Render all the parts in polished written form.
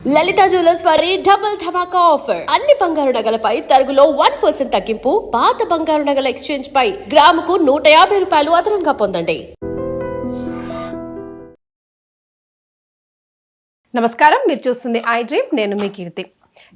లలిత jewellers వారి double ధమాకా offer. అన్ని బంగారు నగలపై తరుగులో 1% తగ్గింపు. పాత బంగారు నగల ఎక్స్చేంజ్ పై గ్రాముకు 150 రూపాయలు అదనంగా పొందండి. నమస్కారం, మీరు చూస్తుంది ఐ డ్రీమ్. నేను మీ కీర్తి.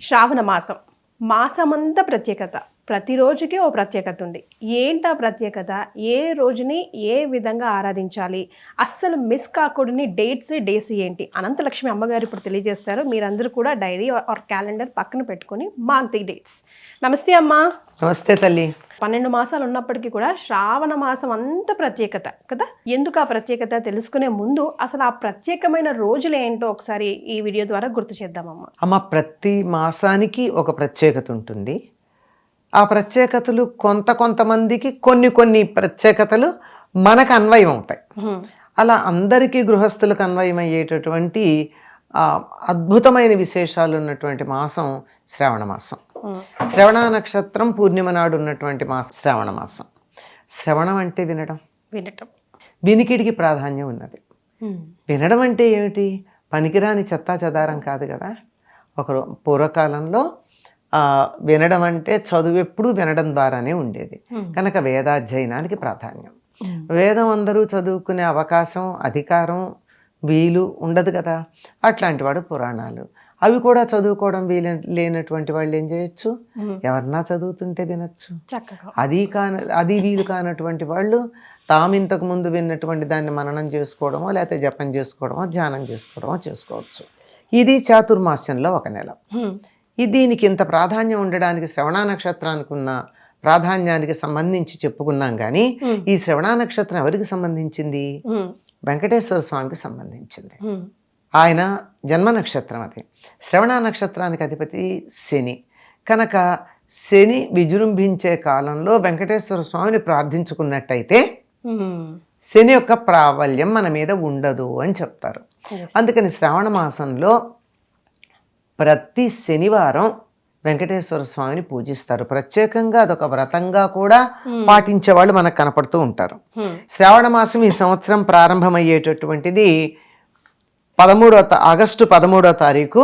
శ్రావణ మాసం, మాసమంతా ప్రత్యేకత, ప్రతిరోజుకి ఓ ప్రత్యేకత ఉంది. ఏంటా ప్రత్యేకత? ఏ రోజుని ఏ విధంగా ఆరాధించాలి, అస్సలు మిస్ కాకూడని డేస్ ఏంటి? అనంతలక్ష్మి అమ్మగారు ఇప్పుడు తెలియజేస్తారు. మీరందరూ కూడా డైరీ ఆర్ క్యాలెండర్ పక్కన పెట్టుకొని మార్క్ ది డేట్స్. నమస్తే అమ్మా. నమస్తే తల్లి. 12 మాసాలు ఉన్నప్పటికీ కూడా శ్రావణ మాసం అంత ప్రత్యేకత కదా. ఎందుకు ఆ ప్రత్యేకత తెలుసుకునే ముందు అసలు ఆ ప్రత్యేకమైన రోజులు ఏంటో ఒకసారి ఈ వీడియో ద్వారా గుర్తు చేద్దామమ్మా. అమ్మ, ప్రతి మాసానికి ఒక ప్రత్యేకత ఉంటుంది. ఆ ప్రత్యేకతలు కొంతమందికి కొన్ని ప్రత్యేకతలు మనకు అన్వయం అవుతాయి. అలా అందరికీ గృహస్థులకు అన్వయం అయ్యేటటువంటి అద్భుతమైన విశేషాలు ఉన్నటువంటి మాసం శ్రావణ మాసం. శ్రవణ నక్షత్రం పూర్ణిమ నాడు ఉన్నటువంటి మాసం శ్రావణ మాసం. శ్రవణం అంటే వినడం. వినికిడికి ప్రాధాన్యం ఉన్నది. వినడం అంటే ఏమిటి? పనికిరాని చెత్తా చెదారం కాదు కదా. పూర్వకాలంలో వినడం అంటే చదువు ఎప్పుడూ వినడం ద్వారానే ఉండేది కనుక వేదాధ్యయనానికి ప్రాధాన్యం. వేదం అందరూ చదువుకునే అవకాశం, అధికారం, వీలు ఉండదు కదా. అట్లాంటి వాడు పురాణాలు, అవి కూడా చదువుకోవడం లేనటువంటి వాళ్ళు ఏం చేయొచ్చు? ఎవరన్నా చదువుతుంటే వినొచ్చు. అది వీలు కానటువంటి వాళ్ళు తాము ఇంతకు ముందు విన్నటువంటి దాన్ని మననం చేసుకోవడమో, లేకపోతే జపం చేసుకోవడమో, ధ్యానం చేసుకోవడమో చేసుకోవచ్చు. ఇది చాతుర్మాస్యంలో ఒక నెల. దీనికి ఇంత ప్రాధాన్యం ఉండడానికి శ్రవణ నక్షత్రానికి ఉన్న ప్రాధాన్యానికి సంబంధించి చెప్పుకున్నాం. కానీ ఈ శ్రవణ నక్షత్రం ఎవరికి సంబంధించింది? వెంకటేశ్వర స్వామికి సంబంధించింది. ఆయన జన్మ నక్షత్రం అది. శ్రవణ నక్షత్రానికి అధిపతి శని కనుక శని విజృంభించే కాలంలో వెంకటేశ్వర స్వామిని ప్రార్థించుకున్నట్టయితే శని యొక్క ప్రాబల్యం మన మీద ఉండదు అని చెప్తారు. అందుకని శ్రావణ మాసంలో ప్రతి శనివారం వెంకటేశ్వర స్వామిని పూజిస్తారు. ప్రత్యేకంగా అదొక వ్రతంగా కూడా పాటించే వాళ్ళు మనకు కనపడుతూ ఉంటారు. శ్రావణ మాసం ఈ సంవత్సరం ప్రారంభమయ్యేటటువంటిది ఆగస్టు 13వ తారీఖు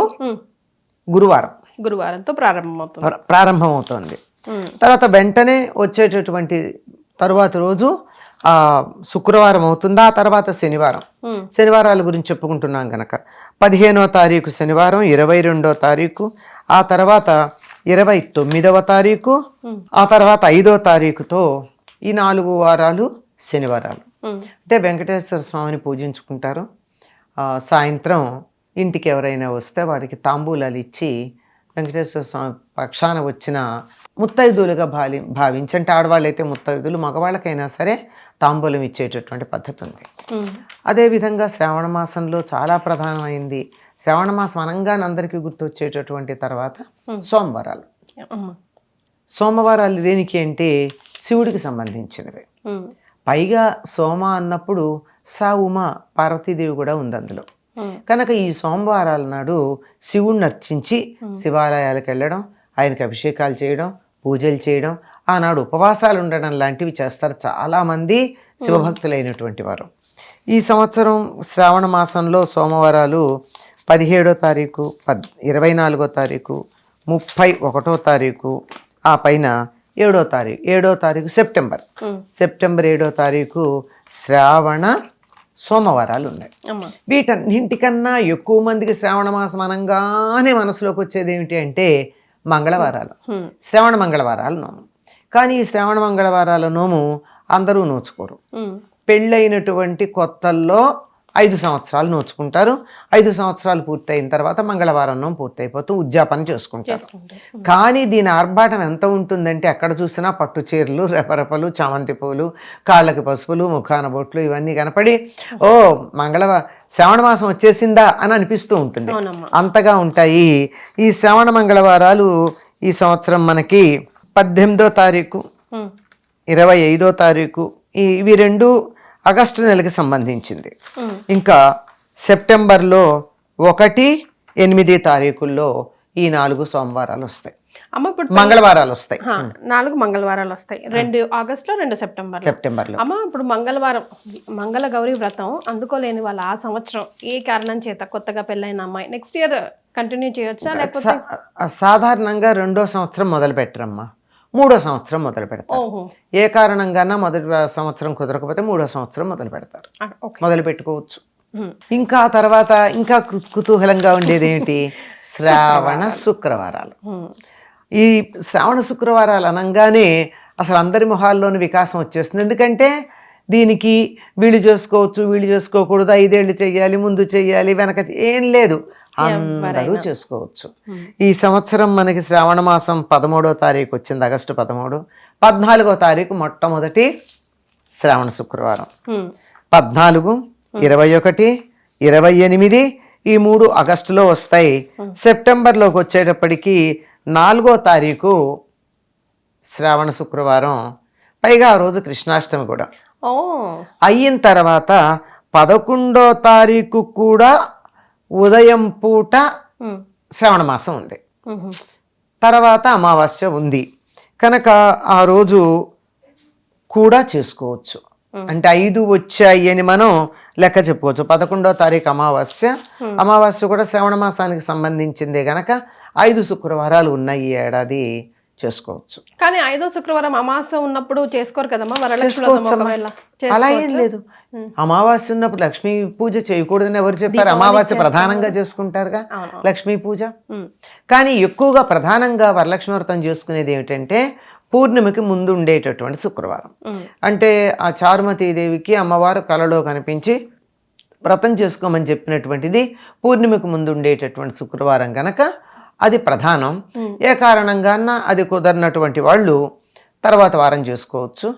గురువారంతో ప్రారంభమవుతోంది. తర్వాత వెంటనే వచ్చేటటువంటి తరువాత రోజు శుక్రవారం అవుతుంది. ఆ తర్వాత శనివారాల గురించి చెప్పుకుంటున్నాం కనుక 15వ తారీఖు శనివారం, 22వ తారీఖు, ఆ తర్వాత 29వ తారీఖు, ఆ తర్వాత 5వ తారీఖుతో ఈ 4 వారాలు శనివారాలు. అంటే వెంకటేశ్వర స్వామిని పూజించుకుంటారు. సాయంత్రం ఇంటికి ఎవరైనా వస్తే వాడికి తాంబూలాలు ఇచ్చి వెంకటేశ్వర స్వామి పక్షాన వచ్చిన ముత్తైదులుగా భావించి, అంటే ఆడవాళ్ళు అయితే ముత్తైదులు, మగవాళ్ళకైనా సరే తాంబూలం ఇచ్చేటటువంటి పద్ధతి ఉంది. అదేవిధంగా శ్రావణ మాసంలో చాలా ప్రధానమైంది. శ్రావణ మాసం అనగానే అందరికీ గుర్తొచ్చేటటువంటి తర్వాత సోమవారాలు దేనికి అంటే శివుడికి సంబంధించినవి. పైగా సోమ అన్నప్పుడు ఉమా పార్వతీదేవి కూడా ఉంది అందులో. కనుక ఈ సోమవారాల నాడు శివుణ్ణి అర్చించి శివాలయాలకు వెళ్ళడం, ఆయనకి అభిషేకాలు చేయడం, పూజలు చేయడం, ఆనాడు ఉపవాసాలు ఉండడం లాంటివి చేస్తారు చాలామంది శివభక్తులైనటువంటి వారు. ఈ సంవత్సరం శ్రావణ మాసంలో సోమవారాలు 17వ తారీఖు, 24వ తారీఖు, 31వ తారీఖు, ఆ పైన 7వ తారీఖు సెప్టెంబర్ 7వ తారీఖు శ్రావణ సోమవారాలు ఉన్నాయి. వీటన్నింటికన్నా ఎక్కువ మందికి శ్రావణ మాసం అనగానే మనసులోకి వచ్చేది ఏమిటి అంటే మంగళవారాలు, శ్రవణ మంగళవారాలు నోము. కానీ ఈ శ్రవణ మంగళవారాల నోము అందరూ నోచుకోరు. పెళ్ళైనటువంటి కొత్తల్లో 5 సంవత్సరాలు నోచుకుంటారు. 5 సంవత్సరాలు పూర్తయిన తర్వాత మంగళవారం నోము పూర్తయిపోతూ ఉద్యాపన చేసుకుంటారు. కానీ దీని ఆర్భాటం ఎంత ఉంటుందంటే ఎక్కడ చూసినా పట్టు చీరలు, రెపరెపలు, చామంతి పూలు, కాళ్ళకి పసుపులు, ముఖాన బొట్లు ఇవన్నీ కనపడి శ్రావణ మాసం వచ్చేసిందా అని అనిపిస్తూ ఉంటుంది. అంతగా ఉంటాయి ఈ శ్రావణ మంగళవారాలు. ఈ సంవత్సరం మనకి 18వ తారీఖు, 25వ తారీఖు, ఇవి 2 ఆగస్టు నెలకి సంబంధించింది. ఇంకా సెప్టెంబర్లో 1, 8 తారీఖుల్లో ఈ 4 సోమవారాలు వస్తాయి. మంగళవారాలు వస్తాయి. 4 మంగళవారాలు వస్తాయి. 2 ఆగస్టులో, 2 సెప్టెంబర్లో. అమ్మ, ఇప్పుడు మంగళవారం మంగళ గౌరీ వ్రతం అందుకోలేని వాళ్ళు ఆ సంవత్సరం ఏ కారణం చేత కొత్తగా పెళ్ళైన అమ్మాయి నెక్స్ట్ ఇయర్ కంటిన్యూ చేయొచ్చా లేకపోతే సాధారణంగా 2వ సంవత్సరం మొదలు పెట్టరమ్మా, 3వ సంవత్సరం మొదలు పెడతారు. ఓహో ఏ కారణంగానా మొదటి సంవత్సరం కుదరకపోతే 3వ సంవత్సరం మొదలు పెడతారు, ఓకే మొదలు పెట్టుకోవచ్చు. ఇంకా తర్వాత ఇంకా కుతూహలంగా ఉండేది ఏంటి, శ్రావణ శుక్రవారాలు. ఈ శ్రావణ శుక్రవారాలు అనగానే అసలు అందరి మొహాల్లోని వికాసం వచ్చేస్తుంది. ఎందుకంటే దీనికి వీళ్ళు చేసుకోవచ్చు, వీళ్ళు చేసుకోకూడదు, 5 ఏళ్ళు చెయ్యాలి, ముందు చెయ్యాలి, వెనక ఏం లేదు, అందరూ చేసుకోవచ్చు. ఈ సంవత్సరం మనకి శ్రావణ మాసం 13వ తారీఖు వచ్చింది, ఆగస్టు 13. 14వ తారీఖు మొట్టమొదటి శ్రావణ శుక్రవారం. 14, 21, 28 ఈ 3 ఆగస్టులో వస్తాయి. సెప్టెంబర్లోకి వచ్చేటప్పటికి 4వ తారీఖు శ్రావణ శుక్రవారం, పైగా ఆ రోజు కృష్ణాష్టమి కూడా అయిన తర్వాత 11వ తారీఖు కూడా ఉదయం పూట శ్రావణ మాసం ఉంది, తర్వాత అమావాస్య ఉంది కనుక ఆ రోజు కూడా చేసుకోవచ్చు. అంటే 5 వచ్చాయి అని మనం లెక్క చెప్పుకోవచ్చు. 11వ తారీఖు అమావాస్య, అమావాస్య కూడా శ్రావణ మాసానికి సంబంధించిందే గనక 5 శుక్రవారాలు ఉన్నాయి ఈ ఏడాది, చేసుకోవచ్చు. కానీ 5వ శుక్రవారం అమావాస్య ఉన్నప్పుడు చేసుకోరు కదమ్మా అలా ఏం లేదు. అమావాస్య ఉన్నప్పుడు లక్ష్మీ పూజ చేయకూడదని ఎవరు చెప్పారు? అమావాస్య ప్రధానంగా చేసుకుంటారుగా లక్ష్మీ పూజ. కానీ ఎక్కువగా ప్రధానంగా వరలక్ష్మి వ్రతం చేసుకునేది ఏమిటంటే పూర్ణిమకి ముందు ఉండేటటువంటి శుక్రవారం. అంటే ఆ చారుమతీదేవికి అమ్మవారు కలలో కనిపించి వ్రతం చేసుకోమని చెప్పినటువంటిది పూర్ణిమకు ముందు ఉండేటటువంటి శుక్రవారం కనుక అది ప్రధానం. ఏ కారణంగాన అది కుదరినటువంటి వాళ్ళు తర్వాత వారం చేసుకోవచ్చు,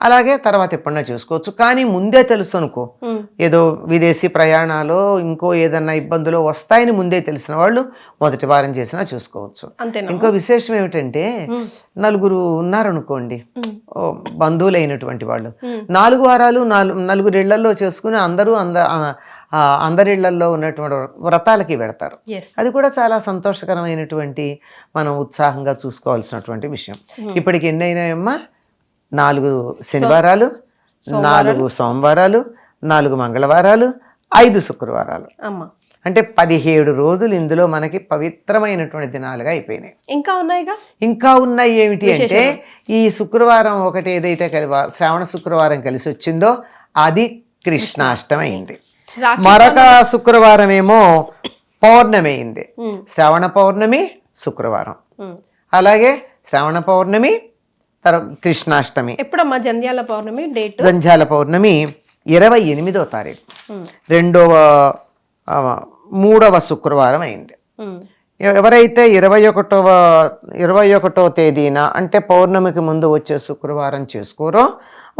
అలాగే తర్వాత ఎప్పుడన్నా చేసుకోవచ్చు. కానీ ముందే తెలుసు అనుకో, ఏదో విదేశీ ప్రయాణాలు ఇంకో ఏదన్నా ఇబ్బందులు వస్తాయని ముందే తెలిసిన వాళ్ళు మొదటి వారం చేసినా చూసుకోవచ్చు. ఇంకో విశేషం ఏమిటంటే 4 ఉన్నారనుకోండి బంధువులైనటువంటి వాళ్ళు, 4 వారాలు 4 ఇళ్లలో చేసుకుని అందరిళ్లలో ఉన్నటువంటి వ్రతాలకి పెడతారు. అది కూడా చాలా సంతోషకరమైనటువంటి, మనం ఉత్సాహంగా చూసుకోవాల్సినటువంటి విషయం. ఇప్పటికి ఎన్నైనాయమ్మా? 4 శనివారాలు, 4 సోమవారాలు, 4 మంగళవారాలు, 5 శుక్రవారాలు. అంటే 17 రోజులు ఇందులో మనకి పవిత్రమైనటువంటి దినాలుగా అయిపోయినాయి. ఇంకా ఉన్నాయి ఏమిటి అంటే ఈ శుక్రవారం ఒకటి ఏదైతే శ్రావణ శుక్రవారం కలిసి వచ్చిందో అది కృష్ణాష్టమి అయింది. మరొక శుక్రవారం ఏమో పౌర్ణమి అయింది. శ్రావణ పౌర్ణమి శుక్రవారం, అలాగే శ్రావణ పౌర్ణమి కృష్ణాష్టమి. ఎప్పుడమ్మా జంధ్యాల పౌర్ణమి డేట్? జంధ్యాల పౌర్ణమి 28వ తారీఖు, 3వ శుక్రవారం అయింది. ఎవరైతే 21వ తేదీన అంటే పౌర్ణమికి ముందు వచ్చే శుక్రవారం చేసుకోరో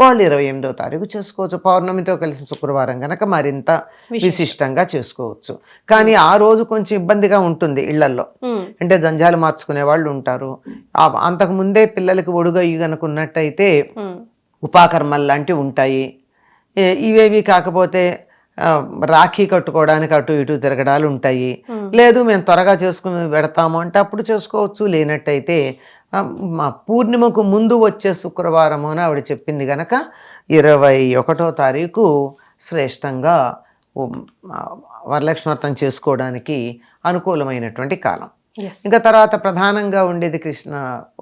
వాళ్ళు 28వ తారీఖు చేసుకోవచ్చు. పౌర్ణమితో కలిసి శుక్రవారం కనుక మరింత విశిష్టంగా చేసుకోవచ్చు. కానీ ఆ రోజు కొంచెం ఇబ్బందిగా ఉంటుంది ఇళ్లలో, అంటే జంజాలు మార్చుకునే వాళ్ళు ఉంటారు. అంతకు ముందే పిల్లలకి ఒడుగయ్యి కనుక ఉన్నట్టయితే ఉపాకర్మలు లాంటివి ఉంటాయి. ఇవేవి కాకపోతే రాఖీ కట్టుకోవడానికి అటు ఇటు తిరగడాలు ఉంటాయి. లేదు మేము త్వరగా చేసుకుని పెడతాము అంటే అప్పుడు చేసుకోవచ్చు. లేనట్టయితే మా పూర్ణిమకు ముందు వచ్చే శుక్రవారము అని ఆవిడ చెప్పింది కనుక 21వ తారీఖు శ్రేష్టంగా వరలక్ష్మి వ్రతం చేసుకోవడానికి అనుకూలమైనటువంటి కాలం. ఇంకా తర్వాత ప్రధానంగా ఉండేది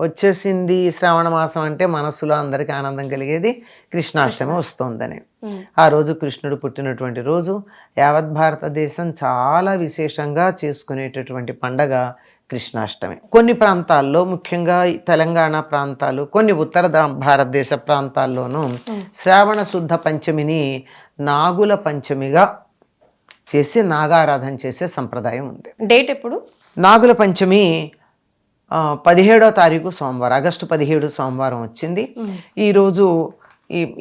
వచ్చేసింది శ్రావణ మాసం అంటే మనసులో అందరికీ ఆనందం కలిగేది కృష్ణాష్టమి వస్తోందని. ఆ రోజు కృష్ణుడు పుట్టినటువంటి రోజు. యావత్ భారతదేశం చాలా విశేషంగా చేసుకునేటటువంటి పండగ కృష్ణాష్టమి. కొన్ని ప్రాంతాల్లో, ముఖ్యంగా తెలంగాణ ప్రాంతాలు, కొన్ని ఉత్తర భారతదేశ ప్రాంతాల్లోనూ శ్రావణ శుద్ధ పంచమిని నాగుల పంచమిగా చేసి నాగారాధన చేసే సంప్రదాయం ఉంది. డేట్ ఎప్పుడు? నాగుల పంచమి 17వ తారీఖు సోమవారం, ఆగస్టు 17 సోమవారం వచ్చింది. ఈరోజు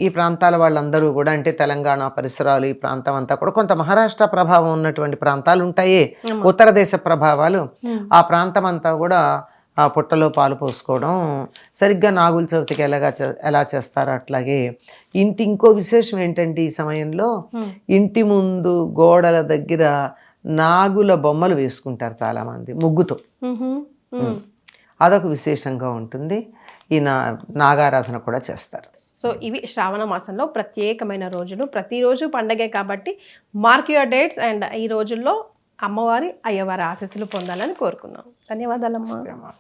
ఈ ప్రాంతాల వాళ్ళందరూ కూడా, అంటే తెలంగాణ పరిసరాలు ఈ ప్రాంతం అంతా కూడా, కొంత మహారాష్ట్ర ప్రభావం ఉన్నటువంటి ప్రాంతాలు ఉంటాయి, ఉత్తర దేశ ప్రభావాలు, ఆ ప్రాంతం అంతా కూడా ఆ పుట్టలో పాలు పోసుకోవడం, సరిగ్గా నాగుల చవితికి ఎలా చేస్తారో అట్లాగే ఇంకో విశేషం ఏంటంటే ఈ సమయంలో ఇంటి ముందు గోడల దగ్గర నాగుల బొమ్మలు వేసుకుంటారు చాలా మంది ముగ్గుతో. అదొక విశేషంగా ఉంటుంది. ఈ నాగారాధన కూడా చేస్తారు. సో ఇవి శ్రావణ మాసంలో ప్రత్యేకమైన రోజులు. ప్రతిరోజు పండగే కాబట్టి మార్క్ యువర్ డేట్స్. అండ్ ఈ రోజుల్లో అమ్మవారి అయ్యవారి ఆశీస్సులు పొందాలని కోరుకుందాం. ధన్యవాదాలమ్మా. అమ్మా.